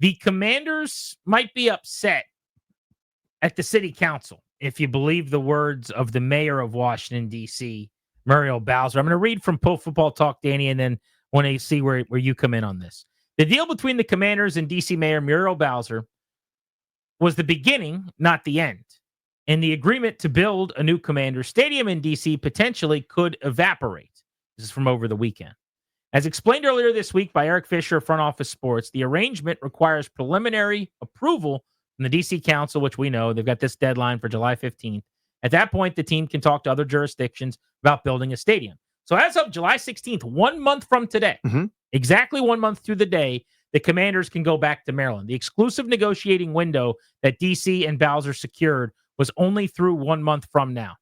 The Commanders might be upset at the city council, if you believe the words of the mayor of Washington, D.C., Muriel Bowser. I'm going to read from Pro Football Talk, Danny, and then want to see where you come in on this. The deal between the Commanders and D.C. Mayor Muriel Bowser was the beginning, not the end. And the agreement to build a new Commander Stadium in D.C. potentially could evaporate. This is from over the weekend. As explained earlier this week by Eric Fisher of Front Office Sports, the arrangement requires preliminary approval from the D.C. Council, which we know they've got this deadline for July 15th. At that point, the team can talk to other jurisdictions about building a stadium. So as of July 16th, 1 month from today, exactly 1 month to the day, the Commanders can go back to Maryland. The exclusive negotiating window that D.C. and Bowser secured was only through 1 month from now.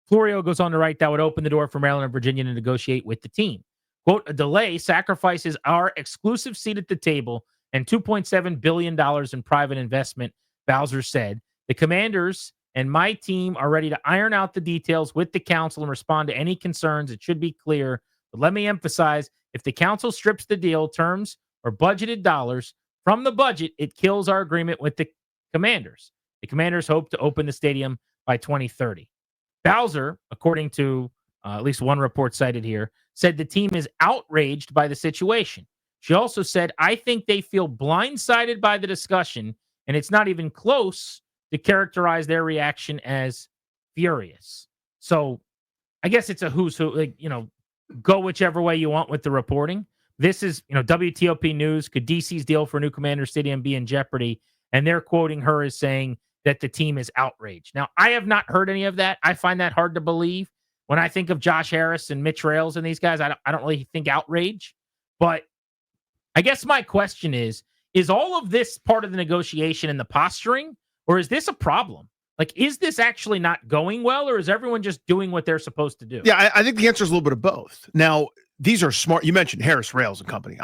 Florio goes on to write that would open the door for Maryland and Virginia to negotiate with the team. Quote, a delay sacrifices our exclusive seat at the table and $2.7 billion in private investment, Bowser said. The Commanders and my team are ready to iron out the details with the council and respond to any concerns. It should be clear. But let me emphasize, if the council strips the deal terms or budgeted dollars from the budget, it kills our agreement with the Commanders. The Commanders hope to open the stadium by 2030. Bowser, according to at least one report cited here, said the team is outraged by the situation. She also said, I think they feel blindsided by the discussion, and it's not even close to characterize their reaction as furious. So I guess it's a who's who, like, go whichever way you want with the reporting. This is, WTOP News. Could DC's deal for a new Commander Stadium be in jeopardy? And they're quoting her as saying that the team is outraged. Now, I have not heard any of that. I find that hard to believe. When I think of Josh Harris and Mitch Rales and these guys, I don't really think outrage. But I guess my question is all of this part of the negotiation and the posturing, or is this a problem? Like, is this actually not going well, or is everyone just doing what they're supposed to do? Yeah, I think the answer is a little bit of both. Now, these are smart. You mentioned Harris, Rales and company,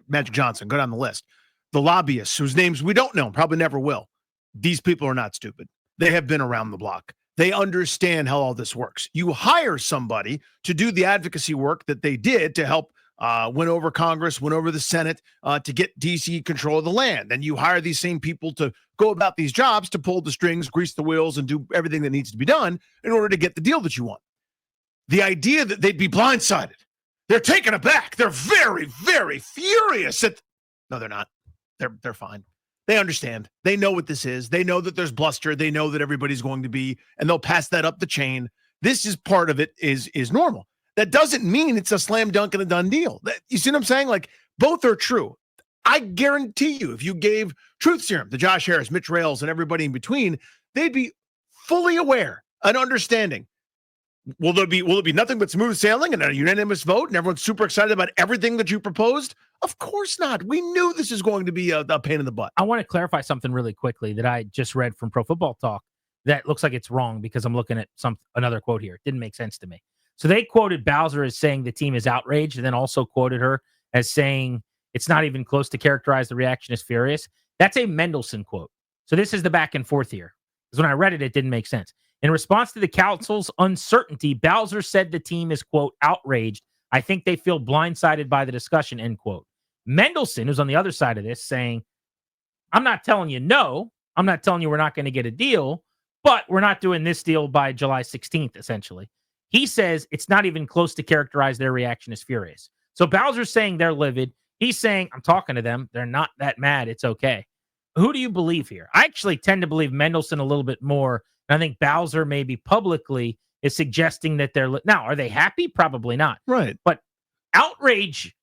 Magic Johnson, go down the list. The lobbyists, whose names we don't know, probably never will. These people are not stupid. They have been around the block. They understand how all this works. You hire somebody to do the advocacy work that they did to help win over Congress, win over the Senate, to get D.C. control of the land. Then you hire these same people to go about these jobs, to pull the strings, grease the wheels, and do everything that needs to be done in order to get the deal that you want. The idea that they'd be blindsided, they're taken aback. They're very, very furious. No, they're not. They're fine. They understand. They know what this is. They know that there's bluster. They know that everybody's going to be, and they'll pass that up the chain. This is part of it is normal. That doesn't mean it's a slam dunk and a done deal. You see what I'm saying? Like, both are true. I guarantee you, if you gave truth serum to Josh Harris, Mitch Rales, and everybody in between, they'd be fully aware and understanding. Will it be nothing but smooth sailing and a unanimous vote and everyone's super excited about everything that you proposed? Of course not. We knew this is going to be a pain in the butt. I want to clarify something really quickly that I just read from Pro Football Talk that looks like it's wrong because I'm looking at another quote here. It didn't make sense to me. So they quoted Bowser as saying the team is outraged, and then also quoted her as saying it's not even close to characterize the reaction as furious. That's a Mendelson quote. So this is the back and forth here. Because when I read it, it didn't make sense. In response to the council's uncertainty, Bowser said the team is, quote, outraged. I think they feel blindsided by the discussion, end quote. Mendelson, who's on the other side of this, saying, I'm not telling you no. I'm not telling you we're not going to get a deal, but we're not doing this deal by July 16th, essentially. He says it's not even close to characterize their reaction as furious. So Bowser's saying they're livid. He's saying, I'm talking to them. They're not that mad. It's okay. Who do you believe here? I actually tend to believe Mendelson a little bit more. And I think Bowser maybe publicly is suggesting that they're now, are they happy? Probably not. Right. But outrage,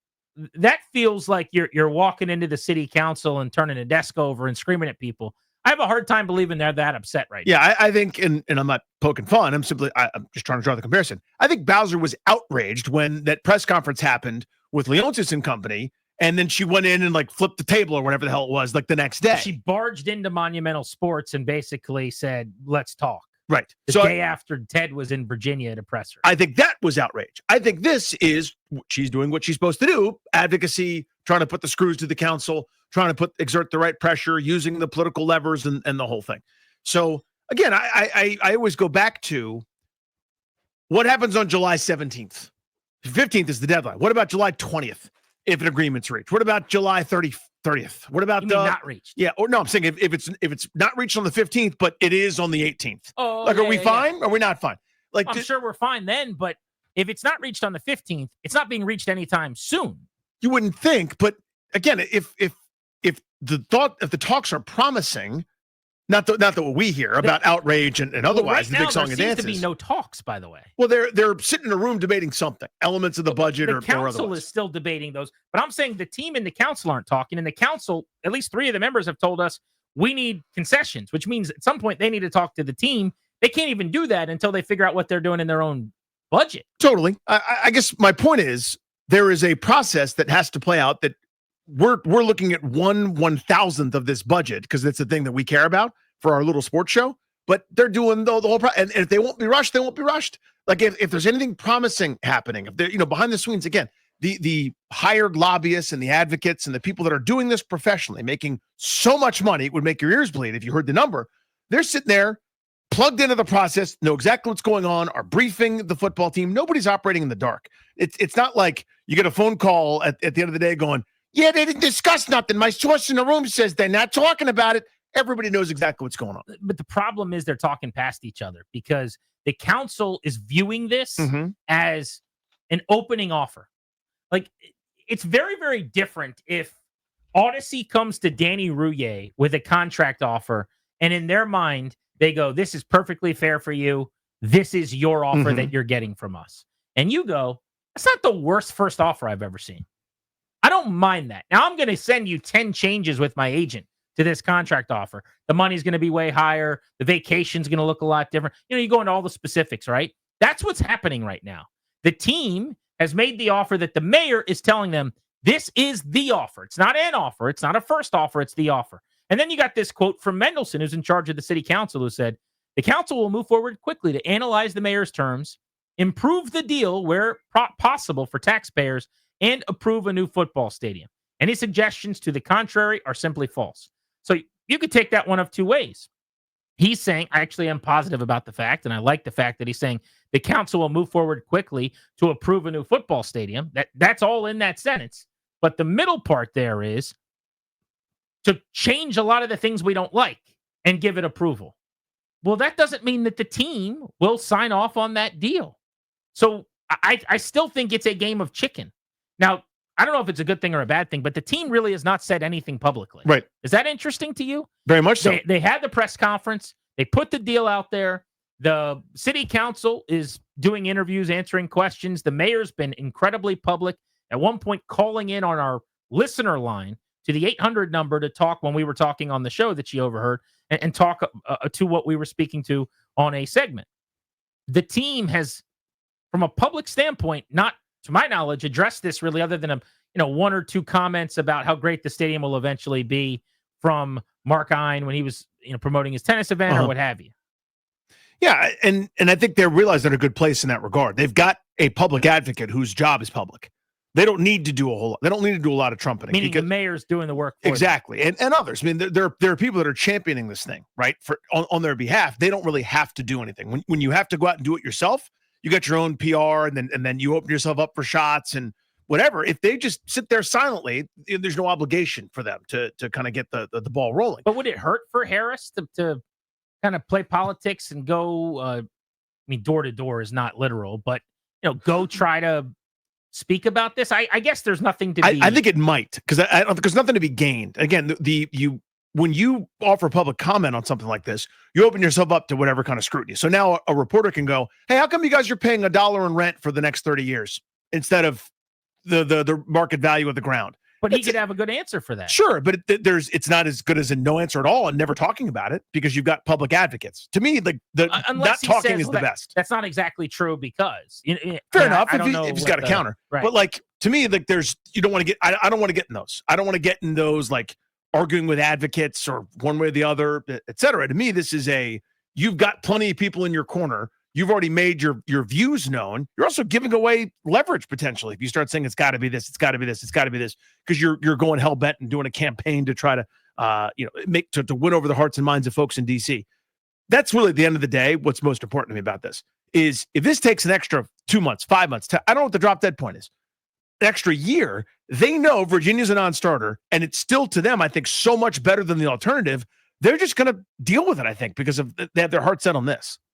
that feels like you're walking into the city council and turning a desk over and screaming at people. I have a hard time believing they're that upset right now. Yeah, I think, and I'm not poking fun. I'm just trying to draw the comparison. I think Bowser was outraged when that press conference happened with Leonsis and company, and then she went in and like flipped the table or whatever the hell it was, like the next day. She barged into Monumental Sports and basically said, let's talk. Right. The day after Ted was in Virginia at a presser. I think that was outrage. I think this is, she's doing what she's supposed to do, advocacy, trying to put the screws to the council, trying to exert the right pressure, using the political levers and the whole thing. So again, I always go back to what happens on July 17th. 15th is the deadline. What about July 20th if an agreement's reached? What about July 31st 30th. What about You mean not reached? Yeah, or no, I'm saying if it's not reached on the 15th, but it is on the 18th. Oh, like, yeah, are we yeah, fine? Or are we not fine? Like, I'm sure we're fine then, but if it's not reached on the 15th, it's not being reached anytime soon. you wouldn't think, but again, if the talks are promising, not that what we hear about outrage and otherwise, right the big song there and seems dances. to be no talks, by the way. Well, they're sitting in a room debating something, elements of the budget The or council otherwise. is still debating those, but I'm saying the team and the council aren't talking, and the council, at least 3 of the members have told us we need concessions, which means at some point they need to talk to the team. They can't even do that until they figure out what they're doing in their own budget. Totally. I guess my point is there is a process that has to play out, that we're looking at 1/1000th of this budget because that's the thing that we care about for our little sports show. But they're doing the whole and if they won't be rushed, they won't be rushed. Like, if there's anything promising happening, if they're, behind the scenes, again, the hired lobbyists and the advocates and the people that are doing this professionally, making so much money, it would make your ears bleed if you heard the number. They're sitting there plugged into the process, know exactly what's going on, are briefing the football team. Nobody's operating in the dark. It's not like you get a phone call at the end of the day going, yeah, they didn't discuss nothing. My source in the room says they're not talking about it. Everybody knows exactly what's going on. But the problem is they're talking past each other because the council is viewing this as an opening offer. Like, it's very, very different if Odyssey comes to Danny Rouillet with a contract offer, and in their mind, they go, this is perfectly fair for you. This is your offer that you're getting from us. And you go, that's not the worst first offer I've ever seen. I don't mind that. Now, I'm going to send you 10 changes with my agent to this contract offer. The money's going to be way higher. The vacation's going to look a lot different. You go into all the specifics, right? That's what's happening right now. The team has made the offer that the mayor is telling them, this is the offer. It's not an offer. It's not a first offer. It's the offer. And then you got this quote from Mendelson, who's in charge of the city council, who said, the council will move forward quickly to analyze the mayor's terms, improve the deal where possible for taxpayers, and approve a new football stadium. Any suggestions to the contrary are simply false. So you could take that one of 2 ways. He's saying, I actually am positive about the fact, and I like the fact that he's saying the council will move forward quickly to approve a new football stadium. That's all in that sentence. But the middle part there is to change a lot of the things we don't like and give it approval. Well, that doesn't mean that the team will sign off on that deal. So I still think it's a game of chicken. Now, I don't know if it's a good thing or a bad thing, but the team really has not said anything publicly. Right. Is that interesting to you? Very much so. They had the press conference. They put the deal out there. The city council is doing interviews, answering questions. The mayor's been incredibly public, at one point calling in on our listener line to the 800 number to talk when we were talking on the show that she overheard and talk to what we were speaking to on a segment. The team has, from a public standpoint, not, to my knowledge, addressed this really, other than 1 or 2 comments about how great the stadium will eventually be from Mark Ein when he was promoting his tennis event or what have you. Yeah, and I think they realize they're in a good place in that regard. They've got a public advocate whose job is public. They don't need to do a whole lot. They don't need to do a lot of trumpeting. Meaning the mayor's doing the work for exactly, and others. I mean, there are people that are championing this thing, right, on their behalf. They don't really have to do anything. When you have to go out and do it yourself, you got your own PR, and then you open yourself up for shots and whatever. If they just sit there silently, there's no obligation for them to kind of get the ball rolling. But would it hurt for Harris to kind of play politics and go? Door to door is not literal, but go try to speak about this. I guess there's nothing to be. I think it might, because I don't think there's nothing to be gained. Again, when you offer public comment on something like this, you open yourself up to whatever kind of scrutiny. So now a reporter can go, hey, how come you guys are paying $1 in rent for the next 30 years instead of the market value of the ground? But he could have a good answer for that. Sure, but it's not as good as a no answer at all and never talking about it, because you've got public advocates. To me, the not talking is the best. That's not exactly true, because fair enough if he's got a counter. Right. But like, to me, like, you don't want to get. I don't want to get in those. I don't want to get in those, like, arguing with advocates or one way or the other, et cetera. To me, this is you've got plenty of people in your corner. You've already made your views known. You're also giving away leverage potentially if you start saying it's got to be this, it's got to be this, it's got to be this, because you're going hell bent and doing a campaign to try to make to win over the hearts and minds of folks in DC. That's really, at the end of the day, what's most important to me about this is, if this takes an extra 2 months, 5 months, I don't know what the drop dead point is. extra year, they know Virginia's a non-starter, and it's still to them, I think, so much better than the alternative. They're just going to deal with it, I think, because of they have their heart set on this.